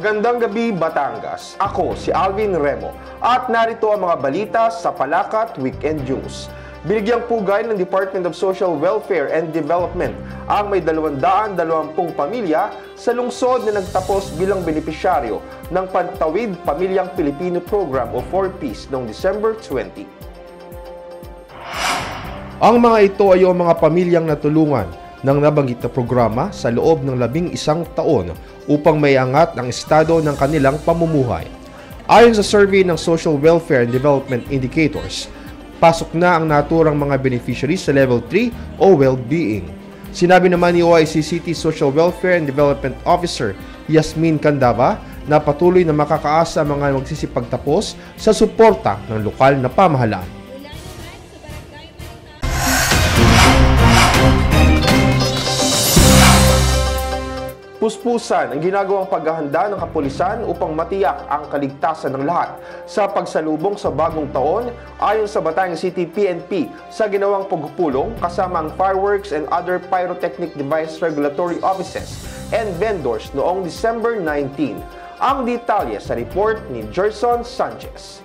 Magandang gabi, Batangas. Ako si Alvin Remo at narito ang mga balita sa Palakat Weekend News. Binigyang pugay ng Department of Social Welfare and Development ang may 220 pamilya sa lungsod na nagtapos bilang benepisyaryo ng Pantawid Pamilyang Pilipino Program o 4Ps noong December 20. Ang mga ito ay ang mga pamilyang natulungan ng nabanggit na programa sa loob ng 11 taon upang maiangat ang estado ng kanilang pamumuhay. Ayon sa survey ng Social Welfare and Development Indicators, pasok na ang naturang mga beneficiaries sa Level 3 o Well-being. Sinabi naman ni OIC City Social Welfare and Development Officer Yasmin Candava na patuloy na makakaasa ang mga magsisipagtapos sa suporta ng lokal na pamahalaan. Puspusan ang ginagawang paghahanda ng kapulisan upang matiyak ang kaligtasan ng lahat sa pagsalubong sa bagong taon ayon sa Batangas City PNP sa ginawang pagpupulong kasama ang fireworks and other pyrotechnic device regulatory offices and vendors noong December 19. Ang detalye sa report ni Gerson Sanchez.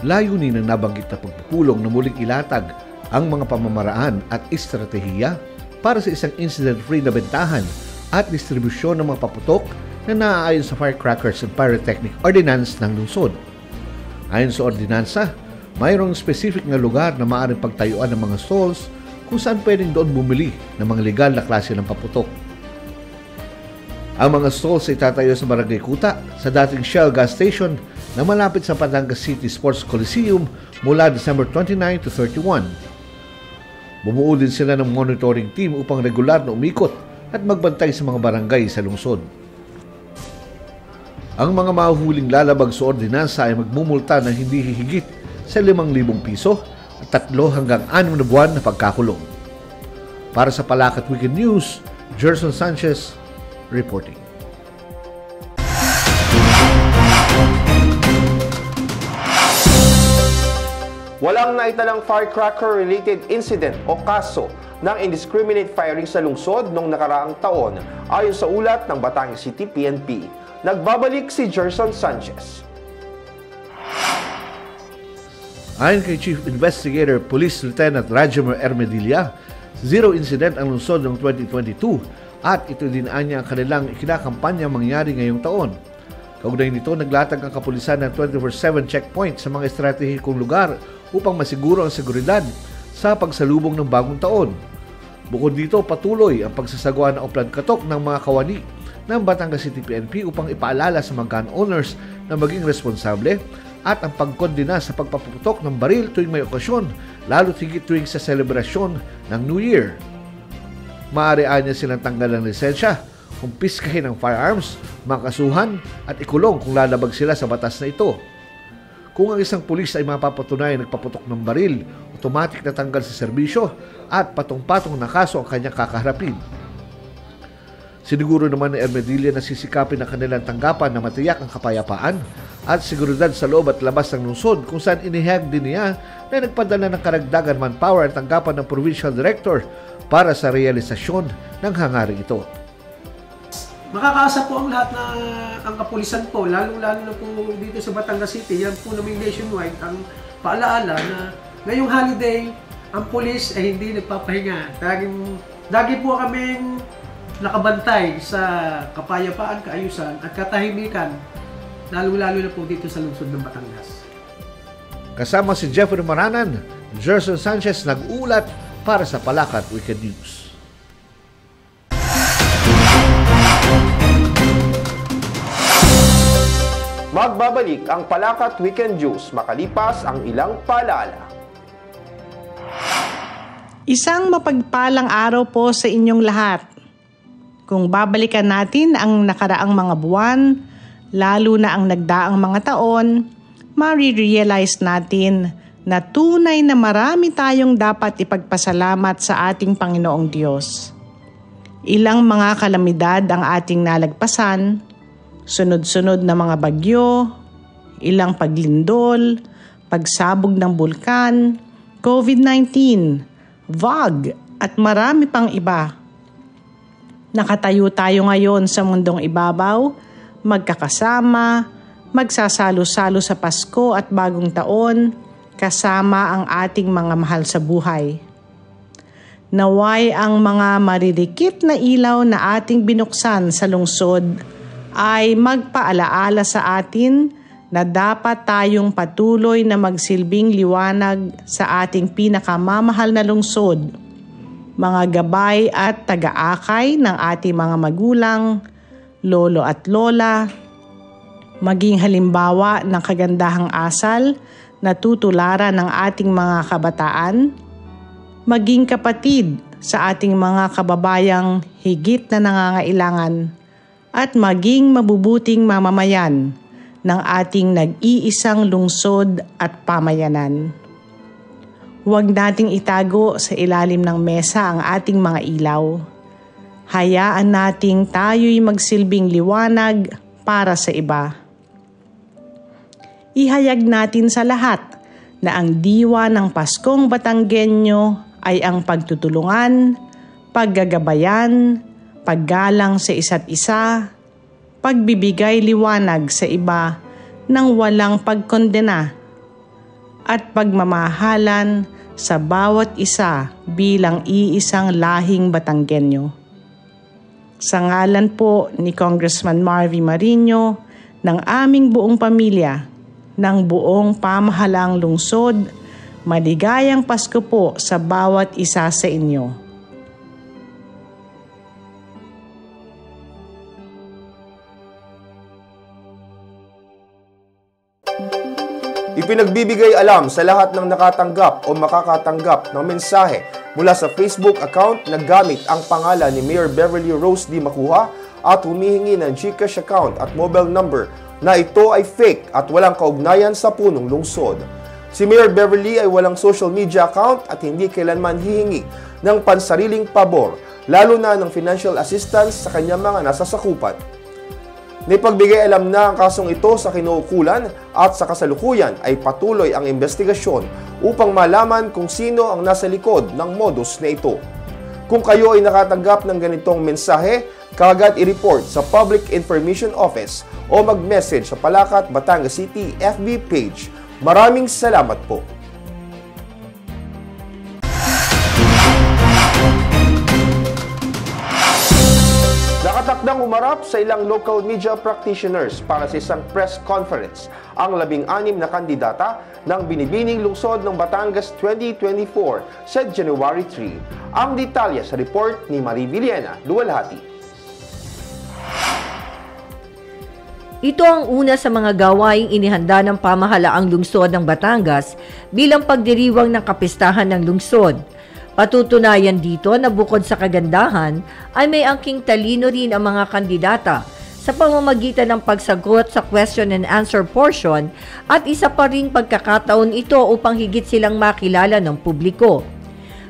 Layunin ng nabanggit na pagpupulong na muling ilatag ang mga pamamaraan at estratehiya para sa isang incident-free na bentahan at distribusyon ng mga paputok na naaayon sa Firecrackers and Pyrotechnic Ordinance ng lungsod. Ayon sa ordinansa, mayroong specific na lugar na maaaring pagtayuan ng mga stalls kung saan pwedeng doon bumili ng mga legal na klase ng paputok. Ang mga stalls ay tatayo sa Barangay Kuta sa dating Shell gas station na malapit sa Batangas City Sports Coliseum mula December 29 to 31. Bumuo din sila ng monitoring team upang regular na umikot at magbantay sa mga barangay sa lungsod. Ang mga mahuhuling lalabag sa ordinansa ay magmumulta ng hindi hihigit sa 5,000 piso at 3 hanggang 6 na buwan na pagkakulong. Para sa Palakat Weekend News, Gerson Sanchez reporting. Walang naitalang firecracker-related incident o kaso ng indiscriminate firing sa lungsod noong nakaraang taon ayon sa ulat ng Batangas City PNP. Nagbabalik si Gerson Sanchez. Ayon kay Chief Investigator Police Lieutenant Rajmer Ermedilla, zero incident ang lungsod noong 2022 at ito din anya ang kanilang ikinakampanya mangyari ngayong taon. Kaugnay nito, naglatag ang kapulisan ng 24/7 checkpoint sa mga estratehikong lugar upang masiguro ang seguridad sa pagsalubong ng bagong taon. Bukod dito, patuloy ang pagsasagawa ng upland katok ng mga kawani ng Batangas City PNP upang ipaalala sa mga gun owners na maging responsable at ang pagkondena sa pagpaputok ng baril tuwing may okasyon, lalo higit tuwing sa selebrasyon ng New Year. Maaari niya silang tanggalan ng lisensya, kumpiskahin ang firearms, makasuhan at ikulong kung lalabag sila sa batas na ito. Kung ang isang pulis ay mapapatunay nagpaputok ng baril, automatic na tanggal sa serbisyo at patong-patong na kaso ang kanyang kakaharapin. Siniguro naman ni Ermedilla na sisikapin ang kanilang tanggapan na matiyak ang kapayapaan at seguridad sa loob at labas ng lungsod kung saan inihayag din niya na nagpadala ng karagdagan manpower ang tanggapan ng Provincial Director para sa realisasyon ng hangaring ito. Makakaasa po ang lahat na ang kapulisan po, lalo-lalo na po dito sa Batangas City, yan po namin nationwide, ang paalaala na ngayong holiday, ang pulis ay hindi nagpapahinga. Lagi po kaming nakabantay sa kapayapaan, kaayusan at katahimikan, lalo-lalo na po dito sa lungsod ng Batangas. Kasama si Jeffrey Maranan, Gerson Sanchez nag-ulat para sa Palakat Weekend News. Magbabalik ang Palakat Weekend News makalipas ang ilang paalala. Isang mapagpalang araw po sa inyong lahat. Kung babalikan natin ang nakaraang mga buwan, lalo na ang nagdaang mga taon, marirealize natin na tunay na marami tayong dapat ipagpasalamat sa ating Panginoong Diyos. Ilang mga kalamidad ang ating nalagpasan, sunod-sunod na mga bagyo, ilang paglindol, pagsabog ng bulkan, COVID-19, VOG at marami pang iba. Nakatayo tayo ngayon sa mundong ibabaw, magkakasama, magsasalo-salo sa Pasko at Bagong Taon, kasama ang ating mga mahal sa buhay. Naway ang mga maririkit na ilaw na ating binuksan sa lungsod ay magpaalaala sa atin na dapat tayong patuloy na magsilbing liwanag sa ating pinakamamahal na lungsod, mga gabay at taga-akay ng ating mga magulang, lolo at lola, maging halimbawa ng kagandahang asal na tutularan ng ating mga kabataan, maging kapatid sa ating mga kababayang higit na nangangailangan, at maging mabubuting mamamayan ng ating nag-iisang lungsod at pamayanan. Huwag nating itago sa ilalim ng mesa ang ating mga ilaw. Hayaan nating tayo'y magsilbing liwanag para sa iba. Ihayag natin sa lahat na ang diwa ng Paskong Batanggenyo ay ang pagtutulungan, paggagabayan, paggalang sa isa't isa, pagbibigay liwanag sa iba nang walang pagkondena, at pagmamahalan sa bawat isa bilang iisang lahing Batanggenyo. Sa ngalan po ni Congressman Marvy Marino, ng aming buong pamilya, ng buong pamahalang lungsod, maligayang Pasko po sa bawat isa sa inyo. Ipinagbibigay alam sa lahat ng nakatanggap o makakatanggap ng mensahe mula sa Facebook account na gamit ang pangalan ni Mayor Beverly Rose D. Macuja at humihingi ng GCash account at mobile number na ito ay fake at walang kaugnayan sa punong lungsod. Si Mayor Beverly ay walang social media account at hindi kailanman hihingi ng pansariling pabor, lalo na ng financial assistance sa kanyang mga nasasakupan. Naipagbigay alam na ang kasong ito sa kinuukulan at sa kasalukuyan ay patuloy ang investigasyon upang malaman kung sino ang nasa likod ng modus na ito. Kung kayo ay nakatanggap ng ganitong mensahe, kaagad i-report sa Public Information Office o mag-message sa Palacat, Batangas City FB page. Maraming salamat po. Nakatakdang umarap sa ilang local media practitioners para sa isang press conference ang 16 na kandidata ng Binibining Lungsod ng Batangas 2024 sa January 3. Ang detalye sa report ni Marie Villena, luwalhati. Ito ang una sa mga gawaing inihanda ng pamahalaang lungsod ng Batangas bilang pagdiriwang ng kapistahan ng lungsod. Patutunayan dito na bukod sa kagandahan ay may angking talino rin ang mga kandidata sa pamamagitan ng pagsagot sa question and answer portion at isa pa ring pagkakataon ito upang higit silang makilala ng publiko.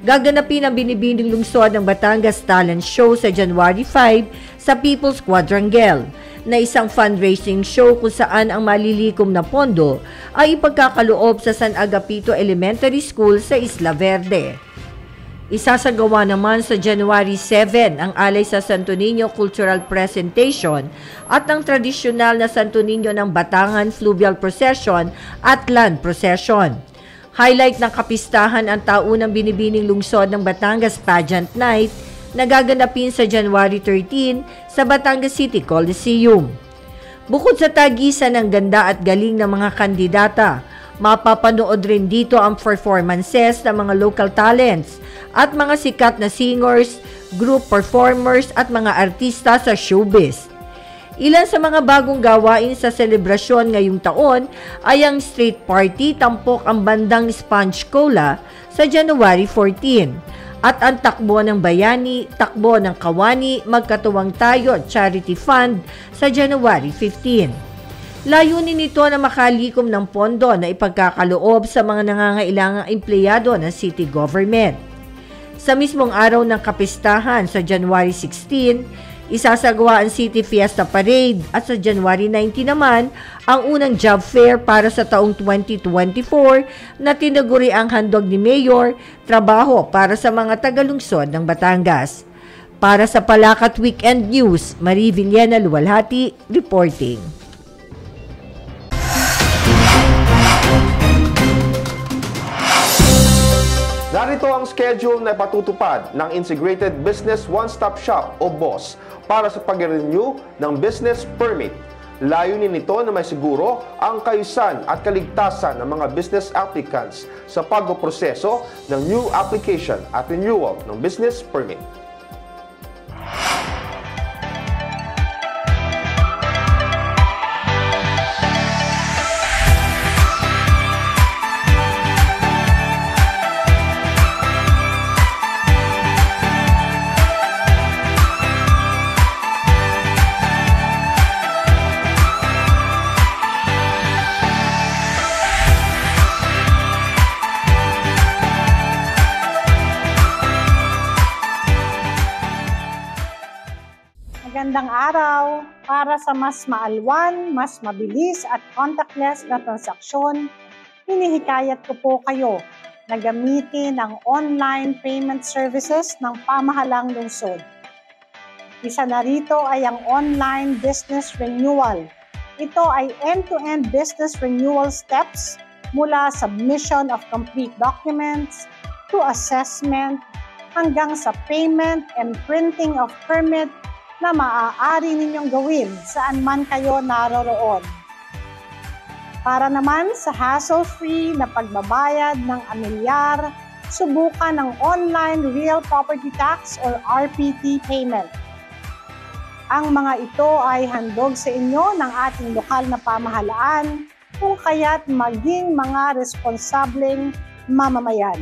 Gaganapin ang Binibining Lungsod ng Batangas Talent Show sa January 5 sa People's Quadrangle, na isang fundraising show kung saan ang malilikom na pondo ay ipagkakaloob sa San Agapito Elementary School sa Isla Verde. Isasagawa naman sa January 7 ang alay sa Santo Niño Cultural Presentation at ang tradisyonal na Santo Niño ng Batangan Fluvial Procession at Land Procession. Highlight ng kapistahan ang taunang Binibining Lungsod ng Batangas Pageant Night na gaganapin sa January 13 sa Batangas City Coliseum. Bukod sa tagisan ng ganda at galing ng mga kandidata, mapapanood rin dito ang performances ng mga local talents at mga sikat na singers, group performers at mga artista sa showbiz. Ilan sa mga bagong gawain sa selebrasyon ngayong taon ay ang street party tampok ang bandang Sponge Cola sa January 14 at ang Takbo ng Bayani, Takbo ng Kawani, Magkatuwang Tayo Charity Fund sa January 15. Layunin nito na makalikom ng pondo na ipagkakaloob sa mga nangangailangang empleyado ng city government. Sa mismong araw ng kapistahan sa January 16, isasagawa ang City Fiesta Parade at sa January 19 naman ang unang job fair para sa taong 2024 na tinaguri ang handog ni Mayor, trabaho para sa mga tagalungsod ng Batangas. Para sa Palakat Weekend News, Marie Villena Luwalhati reporting. Narito ang schedule na ipatutupad ng Integrated Business One-Stop Shop o BOSS para sa pag-renew ng business permit. Layunin nito na may siguro ang kaayusan at kaligtasan ng mga business applicants sa pagpoproseso ng new application at renewal ng business permit. Magandang araw! Para sa mas maalwan, mas mabilis at contactless na transaksyon, hinihikayat ko po kayo na gamitin ang online payment services ng pamahalang lungsod. Isa na rito ay ang online business renewal. Ito ay end-to-end business renewal steps mula submission of complete documents to assessment hanggang sa payment and printing of permit na maaari ninyong gawin saan man kayo naroroon. Para naman sa hassle-free na pagbabayad ng amilyar, subukan ang online Real Property Tax or RPT payment. Ang mga ito ay handog sa inyo ng ating lokal na pamahalaan, kung kaya't maging mga responsableng mamamayan.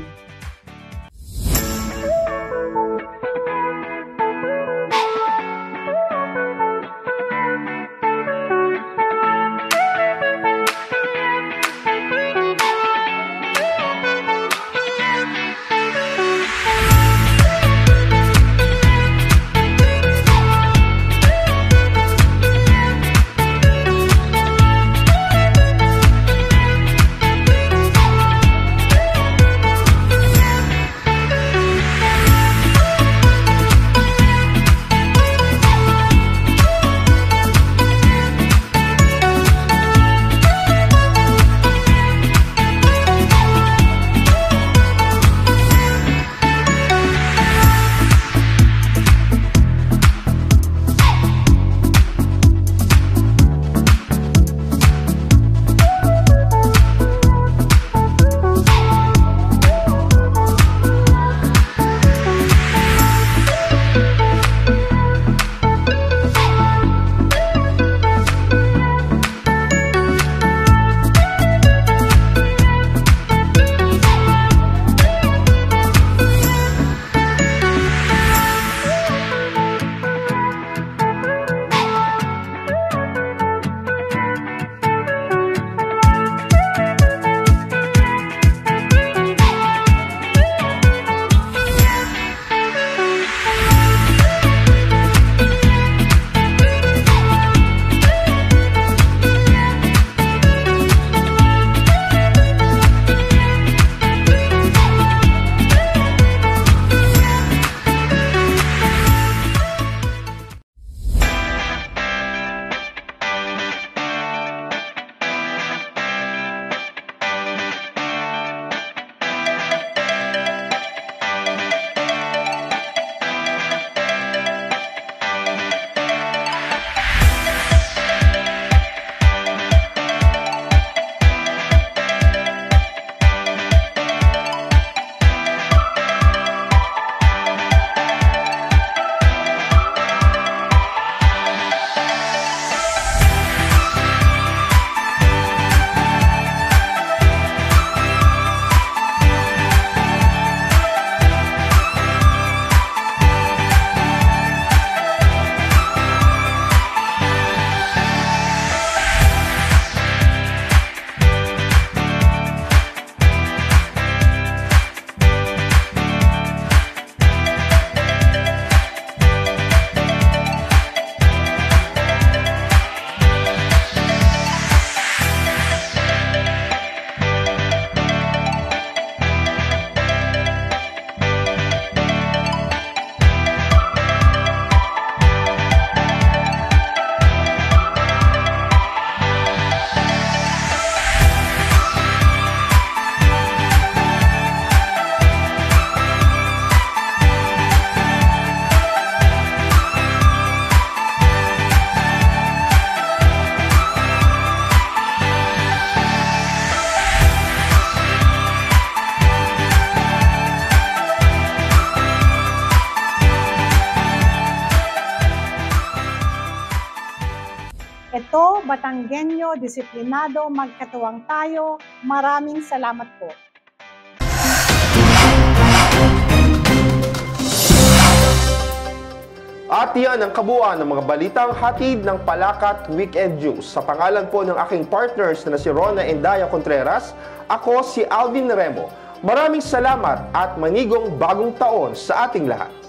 Bato, Batanggenyo, disiplinado, magkatuwang tayo. Maraming salamat po. At yan ang kabuuan ng mga balitang hatid ng Palakat Weekend News. Sa pangalan po ng aking partners na si Rona Endaya Contreras, ako si Alvin Remo. Maraming salamat at manigong bagong taon sa ating lahat.